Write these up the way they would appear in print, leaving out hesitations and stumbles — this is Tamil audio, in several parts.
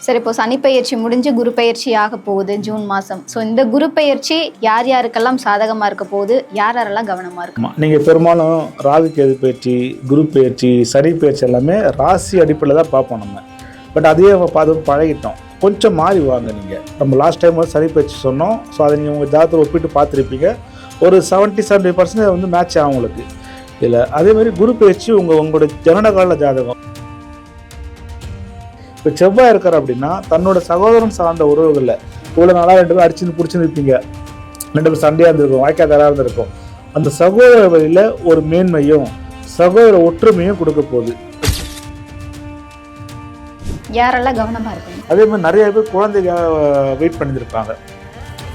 சரி, இப்போ சனி பெயர்ச்சி முடிஞ்சு குரு பெயர்ச்சி ஆக போகுது ஜூன் மாதம். ஸோ இந்த குரு பெயர்ச்சி யார் யாருக்கெல்லாம் சாதகமாக இருக்க போகுது, யார் யாரெல்லாம் கவனமாக இருக்கும்? நீங்கள் பெரும்பாலும் ராகு கேது பயிற்சி, குரு பயிற்சி, சனி பயிற்சி எல்லாமே ராசி அடிப்படையில் தான் பார்ப்போம் நம்ம. பட் அதையே நம்ம பார்த்து பழகிட்டோம். கொஞ்சம் மாறி வாங்க. நீங்கள் நம்ம லாஸ்ட் டைம் வந்து சனி பயிற்சி சொன்னோம். ஸோ அதை நீங்கள் உங்கள் ஜாதகத்தை ஒப்பிட்டு பார்த்துருப்பீங்க. ஒரு 70% வந்து மேட்ச் ஆகும் உங்களுக்கு இல்லை. அதேமாதிரி குரு பயிற்சி உங்களோட ஜனனகால ஜாதகம். இப்போ செவ்வாய் இருக்கார் அப்படின்னா தன்னோட சகோதரன் சார்ந்த உறவுகளில் இவ்வளோ நாளாக 2 பேரும் அடிச்சுன்னு பிடிச்சின்னு இருப்பீங்க, 2 பேரும் சண்டையாக இருந்திருக்கும், வாய்க்காதராக இருந்திருக்கும். அந்த சகோதர வழியில் ஒரு மேன்மையும் சகோதர ஒற்றுமையும் கொடுக்க போகுது. யாரெல்லாம் கவனமாக இருக்கும்? அதே மாதிரி நிறைய பேர் குழந்தைங்க வெயிட் பண்ணியிருப்பாங்க,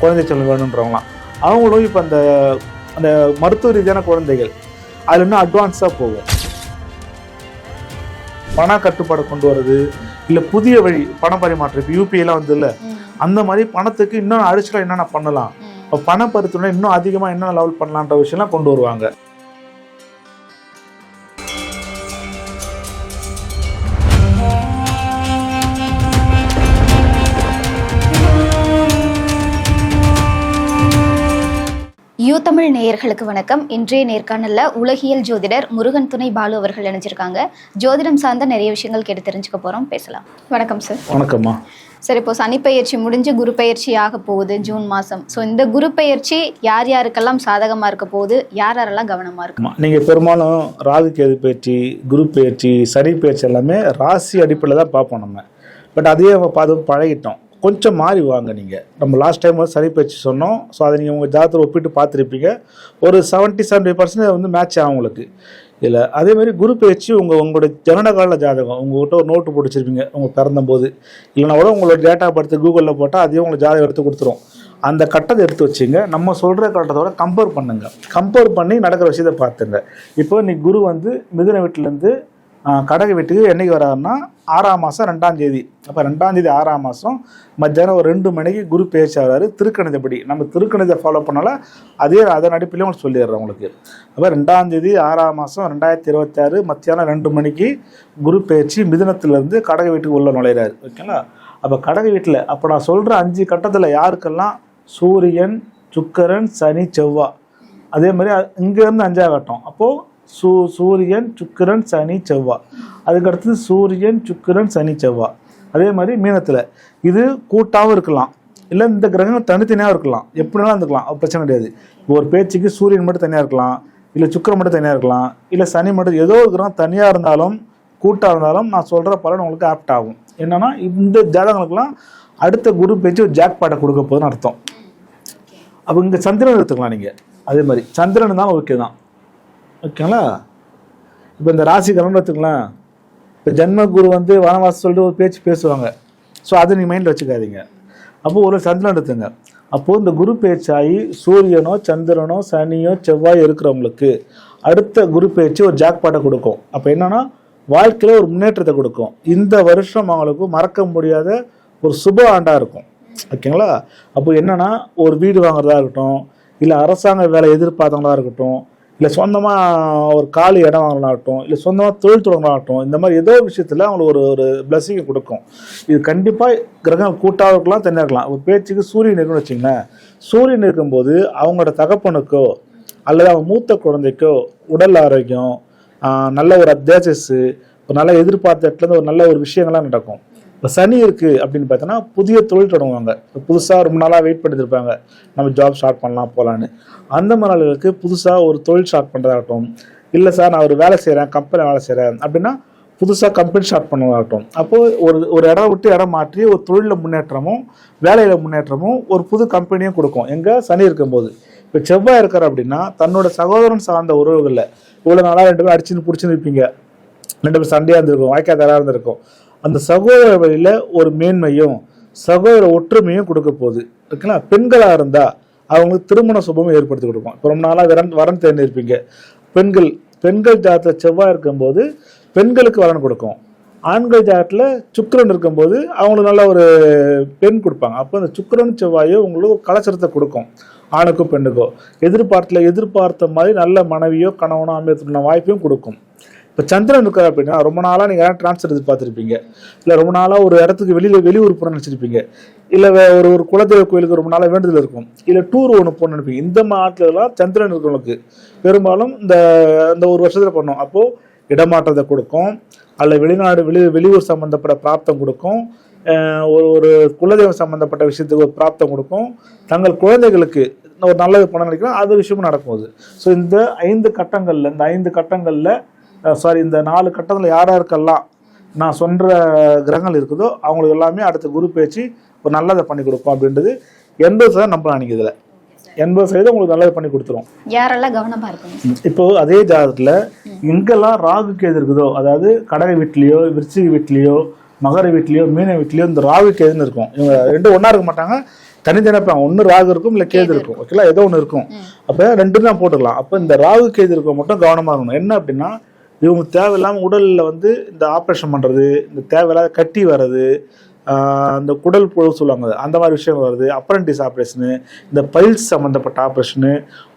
குழந்தை செல்வம் வேணுன்றவங்களாம். அவங்களும் இப்போ அந்த அந்த மருத்துவ ரீதியான குழந்தைகள் அதில் இன்னும் அட்வான்ஸாக போகும். பண கட்டுப்பாடு கொண்டு வர்றது இல்லை புதிய வழி பண பரிமாற்றம். இப்போ யூபிஐலாம் வந்து இல்லை, அந்த மாதிரி பணத்துக்கு இன்னும் அடிச்சுலாம் என்னென்ன பண்ணலாம், இப்போ பண பரித்துணை இன்னும் அதிகமாக என்னென்ன லெவல் பண்ணலான்ற விஷயம்லாம் கொண்டு வருவாங்க. யூ தமிழ் நேயர்களுக்கு வணக்கம். இன்றைய நேர்காணலில் உலகியல் ஜோதிடர் முருகன் துணை பாலு அவர்கள் இணைஞ்சிருக்காங்க. ஜோதிடம் சார்ந்த நிறைய விஷயங்கள் கேட்டு தெரிஞ்சுக்க போகிறோம், பேசலாம். வணக்கம் சார். வணக்கம்மா. சரி, இப்போ சனி பெயர்ச்சி முடிஞ்சு குரு பெயர்ச்சி ஆக போகுது ஜூன் மாதம். ஸோ இந்த குரு பெயர்ச்சி யார் யாருக்கெல்லாம் சாதகமாக இருக்க போகுது, யார் யாரெல்லாம் கவனமாக இருக்குமா? நீங்கள் பெரும்பாலும் ராகு கேது பயிற்சி, குரு பயிற்சி, சனி பயிற்சி எல்லாமே ராசி அடிப்படையில் தான் பார்ப்போம் நம்ம. பட் அதையே நம்ம பார்த்து பழகிட்டோம். கொஞ்சம் மாறி வாங்க. நீங்கள் நம்ம லாஸ்ட் டைம் வந்து சனி பயிற்சி சொன்னோம். ஸோ அதை நீங்கள் உங்கள் ஜாதகத்தை ஒப்பிட்டு பார்த்துருப்பீங்க. ஒரு 70% வந்து மேட்ச் ஆகும் உங்களுக்கு இல்லை. அதேமாதிரி குரு பயிற்சி உங்களோட ஜனனகால ஜாதகம். உங்கள்கிட்ட ஒரு நோட்டு போட்டுச்சிருப்பீங்க உங்கள் பிறந்தபோது, இல்லைனா கூட உங்களோட டேட்டா படுத்து கூகுளில் போட்டால் அதையும் உங்களுக்கு ஜாதகம் எடுத்து கொடுத்துரும். அந்த கட்டத்தை எடுத்து வச்சுங்க. நம்ம சொல்கிற கட்டத்தோட கம்பேர் பண்ணுங்க. கம்பேர் பண்ணி நடக்கிற விஷயத்தை பார்த்துங்க. இப்போ நீ குரு வந்து மிதுன வீட்டிலேருந்து கடக வீட்டுக்கு என்னைக்கு வராருன்னா 6ஆம் மாதம் 2ஆம் தேதி. அப்போ 2ஆம் தேதி 6ஆம் மாதம் மத்தியானம் ஒரு 2 மணிக்கு குரு பேச்சு ஆகிறாரு. திருக்கணிதப்படி நம்ம திருக்கணிதை ஃபாலோ பண்ணால அதன் அடிப்படையில் உங்களுக்கு சொல்லிடுறேன் உங்களுக்கு. அப்போ 2ஆம் தேதி 6ஆம் மாதம் 2026 மத்தியானம் 2 மணிக்கு குரு பேச்சு மிதுனத்திலேருந்து கடக வீட்டுக்கு உள்ள நுழையிறாரு. ஓகேங்களா? அப்போ கடக வீட்டில் அப்போ நான் சொல்கிற 5 கட்டத்தில் யாருக்கெல்லாம் சூரியன், சுக்கிரன், சனி, செவ்வாய், அதே மாதிரி இங்கேருந்து 5ஆம் கட்டம். அப்போது சூரியன், சுக்கிரன், சனி, செவ்வாய். அதுக்கடுத்தது சூரியன், சுக்கிரன், சனி, செவ்வாய். அதே மாதிரி மீனத்தில் இது கூட்டாகவும் இருக்கலாம், இல்லை இந்த கிரகங்கள் தனித்தனியாக இருக்கலாம், எப்படினாலும் இருந்துக்கலாம், பிரச்சனை கிடையாது. இப்போ ஒரு பேச்சுக்கு சூரியன் மட்டும் தனியாக இருக்கலாம், இல்லை சுக்கிரன் மட்டும் தனியாக இருக்கலாம், இல்லை சனி மட்டும், ஏதோ ஒரு கிரகம் தனியாக இருந்தாலும் கூட்டாக இருந்தாலும் நான் சொல்கிற பலன் உங்களுக்கு ஆப்ட் ஆகும். என்னென்னா இந்த ஜாதகங்களுக்கெல்லாம் அடுத்த குரு பேச்சு ஒரு ஜாக் பாட்டை கொடுக்க போதுன்னு அர்த்தம். அப்போ இங்கே சந்திரன் எடுத்துக்கலாம் நீங்கள். அதே மாதிரி சந்திரன் இருந்தாலும் ஓகே தான். ஓகேங்களா? இப்போ இந்த ராசி கிரகம் எடுத்துக்கலாம். இப்போ ஜென்ம குரு வந்து வனவாசம் சொல்லிட்டு ஒரு பேச்சு பேசுவாங்க. ஸோ அதை நீங்கள் மைண்டில் வச்சுக்காதீங்க. அப்போது ஒரு சந்திரன் எடுத்துங்க. அப்போது இந்த குரு பேச்சாகி சூரியனோ சந்திரனோ சனியோ செவ்வாயோ இருக்கிறவங்களுக்கு அடுத்த குரு பேச்சு ஒரு ஜாக்பாட்டை கொடுக்கும். அப்போ என்னன்னா வாழ்க்கையில் ஒரு முன்னேற்றத்தை கொடுக்கும். இந்த வருஷம் அவங்களுக்கு மறக்க முடியாத ஒரு சுப ஆண்டாக இருக்கும். ஓகேங்களா? அப்போ என்னன்னா ஒரு வீடு வாங்குறதா இருக்கட்டும், இல்லை அரசாங்க வேலை எதிர்பார்த்தவங்களா இருக்கட்டும், இல்லை சொந்தமாக ஒரு காலி இடம் வாங்கலாகட்டும், இல்லை சொந்தமாக தொழில் தொடங்கலாகட்டும், இந்த மாதிரி ஏதோ விஷயத்தில் அவங்களுக்கு ஒரு பிளஸிங்கை கொடுக்கும். இது கண்டிப்பாக கிரகம் கூட்டாக இருக்கலாம், தனியாக இருக்கலாம். ஒரு பேச்சுக்கு சூரியன் இருக்குன்னு வச்சிங்களேன். சூரியன் இருக்கும்போது அவங்களோட தகப்பனுக்கோ அல்லது அவங்க மூத்த குழந்தைக்கோ உடல் ஆரோக்கியம், நல்ல ஒரு அத்தியாசஸ்ஸு, ஒரு நல்ல எதிர்பார்த்த இடத்துலேருந்து ஒரு நல்ல ஒரு விஷயங்கள்லாம் நடக்கும். இப்போ சனி இருக்குது அப்படின்னு பார்த்தோன்னா புதிய தொழில் தொடங்குவாங்க. புதுசாக ரொம்ப நாளாக வெயிட் பண்ணியிருப்பாங்க, நம்ம ஜாப் ஸ்டார்ட் பண்ணலாம் போகலான்னு. அந்த மாதிரி ஆளுகளுக்கு புதுசாக ஒரு தொழில் ஸ்டார்ட் பண்ணுறதாகட்டும், இல்லை சார் நான் ஒரு வேலை செய்கிறேன், கம்பெனியில் வேலை செய்கிறேன் அப்படின்னா புதுசாக கம்பெனி ஸ்டார்ட் பண்ணுவதாகட்டும். அப்போது ஒரு இடம் விட்டு இடம் மாற்றி ஒரு தொழிலில் முன்னேற்றமும் வேலையில் முன்னேற்றமும் ஒரு புது கம்பெனியும் கொடுக்கும் எங்கே சனி இருக்கும்போது. இப்போ செவ்வாய் இருக்கார் அப்படின்னா தன்னோட சகோதரன் சார்ந்த உறவுகளில் இவ்வளோ நாளாக 2 பேரும் அடிச்சுன்னு பிடிச்சின்னு இருப்பீங்க, 2 பேரும் சண்டையாக இருந்திருக்கும், வாய்க்காதராக இருந்திருக்கும். அந்த சகோதர வழியில் ஒரு மேன்மையும் சகோதர ஒற்றுமையும் கொடுக்க போகுது. ஓகேங்களா? பெண்களாக இருந்தால் அவங்களுக்கு திருமண சுபமும் ஏற்படுத்தி கொடுக்கும். இப்போ ரொம்ப நாளாக வரன் தேர்ந்திருப்பீங்க. பெண்கள் ஜாதகத்தில் செவ்வாய் இருக்கும்போது பெண்களுக்கு வரன் கொடுக்கும். ஆண்கள் ஜாதகத்தில் சுக்கிரன் இருக்கும்போது அவங்களுக்கு நல்ல ஒரு பெண் கொடுப்பாங்க. அப்போ அந்த சுக்கிரன் செவ்வாயோ உங்களுக்கு ஒரு கலாச்சாரத்தை கொடுக்கும். ஆணுக்கும் பெண்ணுக்கோ எதிர்பார்த்த மாதிரி நல்ல மனைவியோ கணவனோ அமையத்துக்கான வாய்ப்பையும் கொடுக்கும். இப்போ சந்திரன் இருக்காரு அப்படின்னா ரொம்ப நாளாக நீங்கள் ட்ரான்ஸ்ஃபர் எதிர்பார்த்துருப்பீங்க, இல்லை ரொம்ப நாளாக ஒரு இடத்துக்கு வெளியூர் போகணும்னு நினச்சிருப்பீங்க, இல்லை ஒரு குலதெய்வ கோயிலுக்கு ரொம்ப நாளாக வேண்டுதல் இருக்கும், இல்லை டூர் ஒன்று போகணும்னு நினைப்பீங்க. இந்த மாதத்துலலாம் சந்திரன் இருக்கிறவங்களுக்கு பெரும்பாலும் இந்த ஒரு வருஷத்தில் பண்ணோம். அப்போது இடமாற்றத்தை கொடுக்கும், அல்ல வெளியூர் சம்மந்தப்பட்ட பிராப்தம் கொடுக்கும், ஒரு குலதெய்வம் சம்மந்தப்பட்ட விஷயத்துக்கு ஒரு பிராப்தம் கொடுக்கும், தங்கள் குழந்தைகளுக்கு ஒரு நல்லது பண்ண நினைக்கிறோம் அது விஷயமும் நடக்கும். ஸோ இந்த 5 கட்டங்களில் இந்த 4 கட்டத்தில் யாருக்கெல்லாம் நான் சொல்கிற கிரகங்கள் இருக்குதோ அவங்களுக்கு எல்லாமே அடுத்த குரு பேச்சு ஒரு நல்லதை பண்ணி கொடுக்கும் அப்படின்றது 80% நம்பலாம். நீங்கள் இதில் 80% உங்களுக்கு நல்லது பண்ணி கொடுத்துரும். யாரெல்லாம் கவனமாக இருக்கணும்? இப்போ அதே ஜாதகத்தில் எங்கெல்லாம் ராகு கேது இருக்குதோ, அதாவது கடக வீட்லேயோ விருச்சிக வீட்லேயோ மகர வீட்லேயோ மீன வீட்லேயோ இந்த ராகு கேதுன்னு இருக்கும். இவங்க 2 ஒன்றா இருக்க மாட்டாங்க, தனித்தனிப்பாங்க. ஒன்று ராகு இருக்கும், இல்லை கேது இருக்கும். ஓகேங்களா, ஏதோ ஒன்று இருக்கும். அப்போ 2 தான் போட்டுக்கலாம். அப்போ இந்த ராகு கேது இருக்க மட்டும் கவனமாக இருக்கணும். என்ன அப்படின்னா இவங்க தேவையில்லாமல் உடலில் இந்த ஆப்ரேஷன் பண்ணுறது, இந்த தேவையில்லாத கட்டி வர்றது, இந்த குடல் புழு சொல்லுவாங்க அந்த மாதிரி விஷயம் வருது, அப்ரண்டிஸ் ஆப்ரேஷனு, இந்த பைல்ஸ் சம்மந்தப்பட்ட ஆப்ரேஷனு,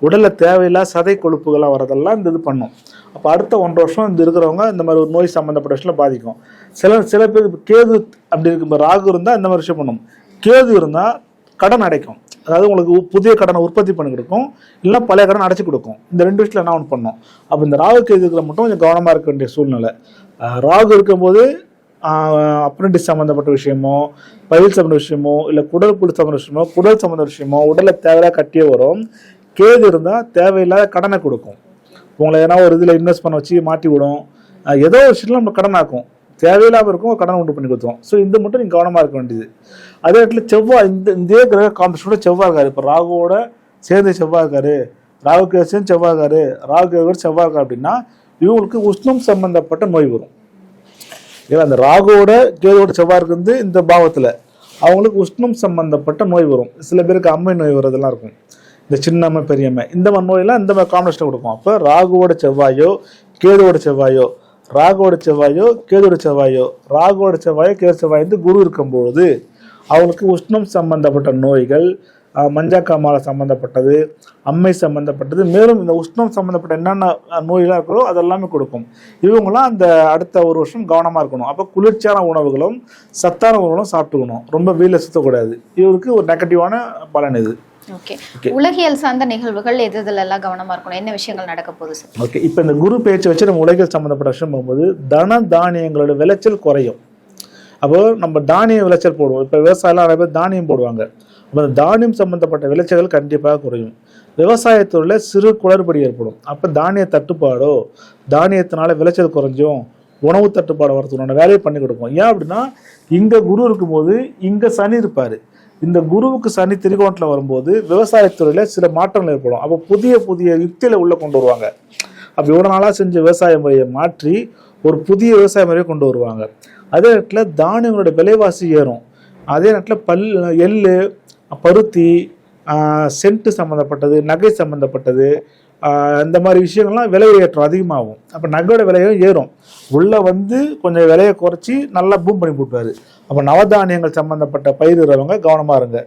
உடலில் தேவையில்லாத சதை கொழுப்புகள்லாம் வரதெல்லாம் இந்த இது பண்ணும். அப்போ அடுத்த 1.5 வருஷம் இந்த இருக்கிறவங்க இந்த மாதிரி ஒரு நோய் சம்மந்தப்பட்ட விஷயம் பாதிக்கும். சில பேர் கேது அப்படி இருக்கும், ராகு இருந்தால் இந்த மாதிரி விஷயம் பண்ணும், கேது இருந்தால் கடன் அடைக்கும். அதாவது உங்களுக்கு புதிய கடனை உற்பத்தி பண்ணி கொடுக்கும், இல்லை பழைய கடன் அடைச்சி கொடுக்கும். இந்த 2 விஷயத்தில் என்ன ஒன்று பண்ணும். அப்போ இந்த ராகு கேதுகளை மட்டும் கொஞ்சம் கவனமாக இருக்க வேண்டிய சூழ்நிலை. ராகு இருக்கும்போது அப்ரண்டிஸ் சம்மந்தப்பட்ட விஷயமோ, பயில் சம்மந்த விஷயமோ, இல்லை குடல் புழு சம்மந்த விஷயமோ, குடல் சம்மந்த விஷயமோ, உடலில் தேவையில்லாத கட்டியே வரும். கேது இருந்தால் தேவையில்லாத கடனை கொடுக்கும். உங்களை ஏன்னா ஒரு இதில் இன்வெஸ்ட் பண்ண வச்சு மாட்டி விடும், ஏதோ ஒரு விஷயத்தில் நம்ம கடன் ஆக்கும், தேவையில்லாமல் இருக்கும், கடனை உண்டு பண்ணி கொடுத்துரும். ஸோ இது மட்டும் நீங்கள் கவனமாக இருக்க வேண்டியது. அதே இடத்துல செவ்வாய், இந்த கிரக காம்பினேஷனோட செவ்வாய் இருக்காரு. இப்போ ராகுவோட சேர்ந்து செவ்வாய் இருக்காரு, ராகு கேது சேர்ந்து செவ்வாய் இருக்காரு, ராகு கேது செவ்வாய் இருக்காரு அப்படின்னா இவங்களுக்கு உஷ்ணம் சம்பந்தப்பட்ட நோய் வரும். ஏன்னா அந்த ராகுவோட கேதுவோட செவ்வாய் இருக்குது இந்த பாவத்தில் அவங்களுக்கு உஷ்ணம் சம்பந்தப்பட்ட நோய் வரும். சில பேருக்கு அம்மை நோய் வர்றதெல்லாம் இருக்கும், இந்த சின்னம்மை பெரியம்மை, இந்த மாதிரி நோயெல்லாம் இந்த மாதிரி காம்பினேஷன் கொடுக்கும். அப்போ ராகுவோட செவ்வாயோ கேதுவோட செவ்வாயோ, ராகுவோட செவ்வாயோ கேதுவோட செவ்வாயோ, ராகுவோட செவ்வாயோ கேது செவ்வாய் குரு இருக்கும்போது அவங்களுக்கு உஷ்ணம் சம்பந்தப்பட்ட நோய்கள், மஞ்சக்காமாலை சம்மந்தப்பட்டது, அம்மை சம்மந்தப்பட்டது, மேலும் இந்த உஷ்ணம் சம்மந்தப்பட்ட என்னென்ன நோயெல்லாம் இருக்கிறோ அதெல்லாமே கொடுக்கும். இவங்களாம் அந்த அடுத்த 1 வருஷம் கவனமாக இருக்கணும். அப்போ குளிர்ச்சியான உணவுகளும் சத்தான உணவுகளும் சாப்பிட்டுக்கணும், ரொம்ப வெயில சுற்றக்கூடாது. இவருக்கு ஒரு நெகட்டிவான பலன் இது. ஓகே, உலகியல் சார்ந்த நிகழ்வுகள் எதுலெல்லாம் கவனமாக இருக்கணும், என்ன விஷயங்கள் நடக்க போகுது சார்? ஓகே, இப்போ இந்த குரு பேச்சு வச்சு நம்ம உலகியல் சம்மந்தப்பட்ட விஷயம் போகும்போது தன தானியங்களோட விளைச்சல் குறையும். அப்போ நம்ம தானிய விளைச்சல் போடுவோம். இப்போ விவசாயம்லாம் நிறைய பேர் தானியம் போடுவாங்க. அப்போ அந்த தானியம் சம்மந்தப்பட்ட விளைச்சல்கள் கண்டிப்பாக குறையும். விவசாயத்துறையில் சிறு குளறுபடி ஏற்படும். அப்போ தானிய தட்டுப்பாடோ தானியத்தினால விளைச்சல் குறைஞ்சும் உணவு தட்டுப்பாடு வரதுக்கான வேலையை பண்ணி கொடுக்கும். ஏன் அப்படின்னா இங்கே குரு இருக்கும்போது இங்கே சனி இருப்பார். இந்த குருவுக்கு சனி திரிகோணத்தில் வரும்போது விவசாயத்துறையில் சில மாற்றங்கள் ஏற்படும். அப்போ புதிய யுக்தியில் உள்ளே கொண்டு வருவாங்க. அப்போ இவ்வளோ நாளாக செஞ்ச விவசாய முறையை மாற்றி ஒரு புதிய விவசாய முறையை கொண்டு வருவாங்க. அதே நேரத்தில் தானியங்களோட விலைவாசி ஏறும். அதே நேரத்தில் எள்ளு, பருத்தி, சென்ட்டு சம்மந்தப்பட்டது, நகை சம்மந்தப்பட்டது, இந்த மாதிரி விஷயங்கள்லாம் விலை ஏற்றம் அதிகமாகும். அப்போ நகையோட விலையும் ஏறும். உள்ளே கொஞ்சம் விலையை குறைச்சி நல்லா பூம் பண்ணி போட்டுவார். அப்போ நவதானியங்கள் சம்மந்தப்பட்ட பயிரிடுறவங்க கவனமாக இருங்க,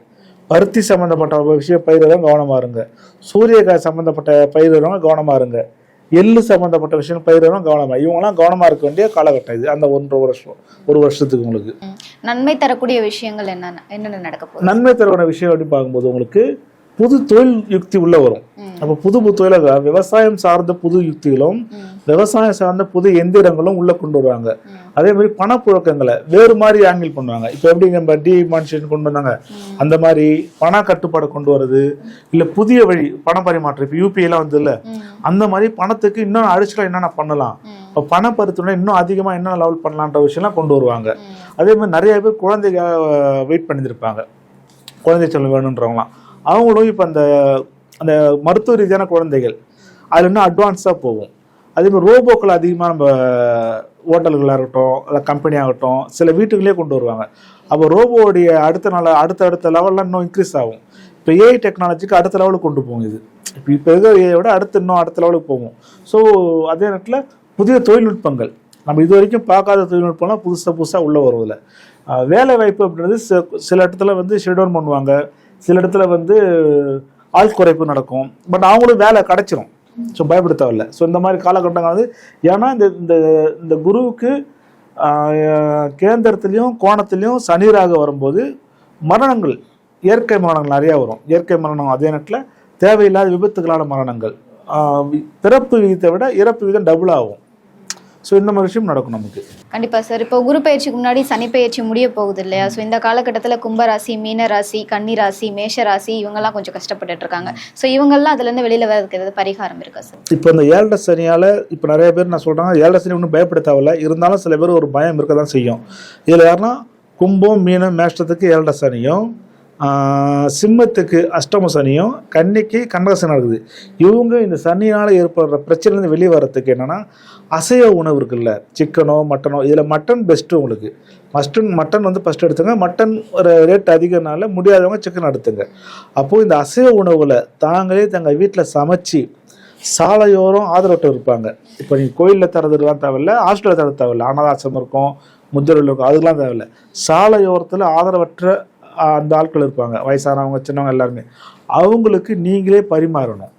பருத்தி சம்மந்தப்பட்ட விஷயம் பயிரிடுறவங்க கவனமாக இருங்க, சூரியகாய் சம்மந்தப்பட்ட பயிரிடுறவங்க கவனமாக இருங்க, எள்ளு சம்மந்தப்பட்ட விஷயம் பயிரிடுறவங்க கவனமாக, இவங்கெல்லாம் கவனமாக இருக்க வேண்டிய காலகட்டம் இது. அந்த 1 வருஷத்துக்கு உங்களுக்கு நன்மை தரக்கூடிய விஷயங்கள் என்னென்ன நடக்க போகுது? நன்மை தரக்கூடிய விஷயம் எப்படி பார்க்கும்போது உங்களுக்கு புது தொழில் யுக்தி உள்ள வரும். அப்போ புது தொழிலாக விவசாயம் சார்ந்த புது யுக்திகளும் விவசாயம் சார்ந்த புது எந்திரங்களும் உள்ள கொண்டு வருவாங்க. அதே மாதிரி பணப்புழக்கங்களை வேறு மாதிரி ஆங்கிள் பண்ணுவாங்க. இப்போ எப்படி நம்ம டிமானிஷேஷன் கொண்டு வந்தாங்க அந்த மாதிரி பண கட்டுப்பாடு கொண்டு வருது, இல்லை புதிய வழி பண பரிமாற்றம். இப்போ யூபிஐ எல்லாம் இல்லை, அந்த மாதிரி பணத்துக்கு இன்னும் அடிச்சுக்கலாம், என்னென்ன பண்ணலாம், இப்போ பண பரித்துணை இன்னும் அதிகமாக என்ன லெவல் பண்ணலான்ற விஷயம்லாம் கொண்டு வருவாங்க. அதே மாதிரி நிறைய பேர் குழந்தைங்க வெயிட் பண்ணியிருப்பாங்க, குழந்தை செல்வம் வேணுன்றவங்களாம். அவங்களும் இப்போ அந்த மருத்துவ ரீதியான குழந்தைகள் அதில் இன்னும் அட்வான்ஸாக போகும். அதே மாதிரி ரோபோக்கள் அதிகமாக நம்ம ஹோட்டல்களாக இருக்கட்டும், இல்லை கம்பெனி ஆகட்டும், சில வீட்டுகளே கொண்டு வருவாங்க. அப்போ ரோபோடைய அடுத்த லெவல்லாம் இன்னும் இன்க்ரீஸ் ஆகும். இப்போ ஏஐ டெக்னாலஜிக்கு அடுத்த லெவலுக்கு கொண்டு போகும். இது இப்போ இருக்கிற ஏஐயோட அடுத்த லெவலுக்கு போகும். ஸோ அதே நேரத்தில் புதிய தொழில்நுட்பங்கள் நம்ம இது வரைக்கும் பார்க்காத தொழில்நுட்பம்லாம் புதுசாக உள்ளே வருவதில்லை. வேலை வாய்ப்பு அப்படின்றது சில இடத்துல ஷெட்யூன் பண்ணுவாங்க, சில இடத்துல ஆள் குறைப்பு நடக்கும். பட் அவங்களும் வேலை கிடைச்சிரும். ஸோ பயப்பட தேவையில்லை. ஸோ இந்த மாதிரி காலகட்டங்கள் வந்து ஏன்னா இந்த இந்த இந்த குருவுக்கு கேந்திரத்துலேயும் கோணத்துலேயும் சனீராக வரும்போது மரணங்கள், இயற்கை மரணங்கள் நிறையா வரும். இயற்கை மரணம் அதே நேரத்தில் தேவையில்லாத விபத்துகளான மரணங்கள், பிறப்பு விகிதத்தை விட இறப்பு விகிதம் டபுள் ஆகும். ஸோ இந்த மாதிரி விஷயம் நடக்கும் நமக்கு. கண்டிப்பாக சார். இப்போ குரு பயிற்சிக்கு முன்னாடி சனி பயிற்சி முடிய போகுது இல்லையா? ஸோ இந்த காலகட்டத்தில் கும்பராசி, மீன ராசி, கன்னி ராசி, மேஷ ராசி இவங்கெல்லாம் கொஞ்சம் கஷ்டப்பட்டுட்டு இருக்காங்க. ஸோ இவங்கெல்லாம் அதுலேருந்து வெளியில் வரதுக்கு ஏதாவது பரிகாரம் இருக்கா சார்? இப்போ இந்த 7 சனியால் இப்போ நிறைய பேர் நான் சொல்கிறாங்க 7 சனி ஒன்றும் பயப்பட தேவையில்ல. இருந்தாலும் சில பேர் ஒரு பயம் இருக்க தான் செய்யும். இதில் யாருன்னா கும்பம், மீனம், மேஷத்துக்கு 7 சனியும், சிம்மத்துக்கு அஷ்டம சனியும், கன்னிக்கு கண்டக சனி நடக்குது. இவங்க இந்த சனியால் ஏற்படுற பிரச்சனைலேருந்து வெளியே வர்றதுக்கு என்னென்னா அசைவ உணவு இருக்குல்ல, சிக்கனோ மட்டனோ. இதில் மட்டன் பெஸ்ட்டு உங்களுக்கு. மட்டன் வந்து ஃபஸ்ட்டு எடுத்துங்க. மட்டன் ஒரு ரேட் அதிகனால முடியாதவங்க சிக்கன் எடுத்துங்க. அப்போது இந்த அசைவ உணவுகளை தாங்களே தங்கள் வீட்டில் சமைச்சு சாலையோரம் ஆதரவற்ற இருப்பாங்க. இப்போ நீங்கள் கோயிலில் தரதுலாம் தேவையில்லை, ஹாஸ்டலில் தர தேவையில்லை. அனாதாசம் இருக்கும், முதியோர்கள் இருக்கும், அதெல்லாம் தேவையில்லை. சாலையோரத்தில் ஆதரவற்ற அந்த ஆட்கள் இருப்பாங்க, வயசானவங்க, சின்னவங்க எல்லாருமே. அவங்களுக்கு நீங்களே பரிமாறணும்.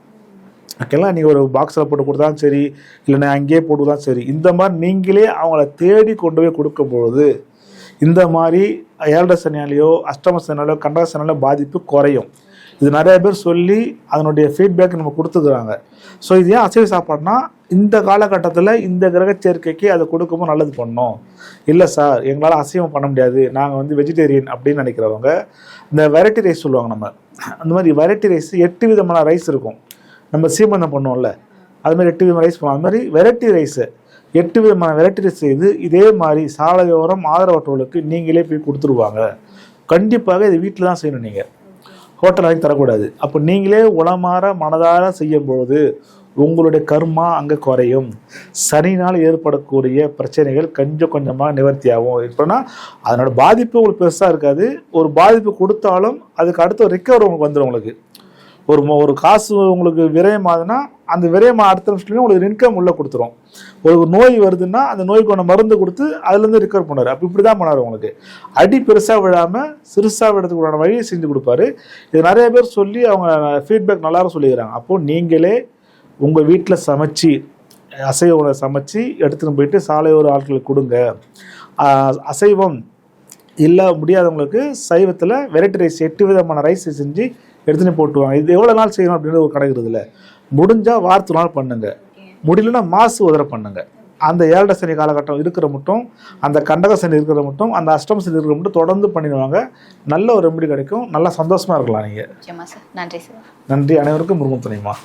ஓகேங்களா? நீங்கள் ஒரு பாக்ஸில் போட்டு கொடுத்தாலும் சரி, இல்லைன்னா அங்கேயே போட்டு கொடுத்தாலும் சரி, இந்த மாதிரி நீங்களே அவங்கள தேடி கொண்டு போய் கொடுக்கும்பொழுது இந்த மாதிரி 7 சனியாலேயோ அஷ்டம சனியாலேயோ கண்டக சனியாலேயோ பாதிப்பு குறையும். இது நிறைய பேர் சொல்லி அதனுடைய ஃபீட்பேக் நம்ம கொடுத்துக்கிறாங்க. ஸோ இது ஏன் அசைவ சாப்பாடுனா இந்த காலகட்டத்தில் இந்த கிரக சேர்க்கைக்கு அதை கொடுக்கும்போது நல்லது பண்ணோம். இல்லை சார் எங்களால் அசைவம் பண்ண முடியாது, நாங்கள் வந்து வெஜிடேரியன் அப்படின்னு நினைக்கிறவங்க இந்த வெரைட்டி ரைஸ் சொல்லுவாங்க. நம்ம அந்த மாதிரி வெரைட்டி ரைஸ் 8 விதமான ரைஸ் இருக்கும். நம்ம சீமந்தம் பண்ணுவோம்ல, அது மாதிரி 8 விதமான ரைஸ் பண்ணுவோம். அது மாதிரி வெரைட்டி ரைஸு 8 விதமான வெரைட்டி ரைஸ் செய்து இதே மாதிரி சாலையோரம் ஆதரவற்றவர்களுக்கு நீங்களே போய் கொடுத்துருவாங்க. கண்டிப்பாக இது வீட்டில் தான் செய்யணும், நீங்கள் ஹோட்டல் வாங்கி தரக்கூடாது. அப்போ நீங்களே உளமாற மனதார செய்யும்போது உங்களுடைய கர்மா அங்கே குறையும். சனினால் ஏற்படக்கூடிய பிரச்சனைகள் கொஞ்சம் கொஞ்சமாக நிவர்த்தி ஆகும். இப்போனா அதனோட பாதிப்பு உங்களுக்கு பெருசாக இருக்காது. ஒரு பாதிப்பு கொடுத்தாலும் அதுக்கு அடுத்த ஒரு ரிக்கவர் உங்களுக்கு வந்துடும். உங்களுக்கு ஒரு காசு உங்களுக்கு விரயமாகுதுன்னா அந்த விரயமாக அடுத்த நிமிஷத்துலேயும் உங்களுக்கு இன்கம் உள்ளே கொடுத்துரும். ஒரு நோய் வருதுன்னா அந்த நோய்க்கான மருந்து கொடுத்து அதுலேருந்து ரிக்கவர் பண்ணார். அப்போ இப்படி தான் பண்ணார். உங்களுக்கு அடி பெருசாக விழாமல் சிறுசாக விடுறதுக்குள்ள வழியை செஞ்சு கொடுப்பாரு. இது நிறைய பேர் சொல்லி அவங்க ஃபீட்பேக் நல்லாவும் சொல்லிக்கிறாங்க. அப்போது நீங்களே உங்கள் வீட்டில் சமைச்சு அசைவ உணவை சமைச்சு எடுத்துகிட்டு போயிட்டு சாலையோர ஆட்களுக்கு கொடுங்க. அசைவம் இல்லை முடியாதவங்களுக்கு சைவத்தில் வெரைட்டி ரைஸ் 8 விதமான ரைஸ் செஞ்சு எடுத்துன்னு போட்டுவாங்க. இது எவ்வளோ நாள் செய்யணும் அப்படின்னு ஒரு கணக்கு இருக்குதுல்ல. முடிஞ்சால் வாரத்து நாள் பண்ணுங்க, முடியலன்னா மாசு உதர பண்ணுங்க. அந்த 7 சனி காலகட்டம் இருக்கிற மட்டும், அந்த கண்டக சனி இருக்கிற மட்டும், அந்த அஷ்டம சனி இருக்கிற மட்டும் தொடர்ந்து பண்ணிடுவாங்க. நல்ல ஒரு ரெமெடி கிடைக்கும். நல்லா சந்தோஷமாக இருக்கலாம் நீங்கள். நன்றி சார். நன்றி. அனைவருக்கும் முருகன் துணைமா.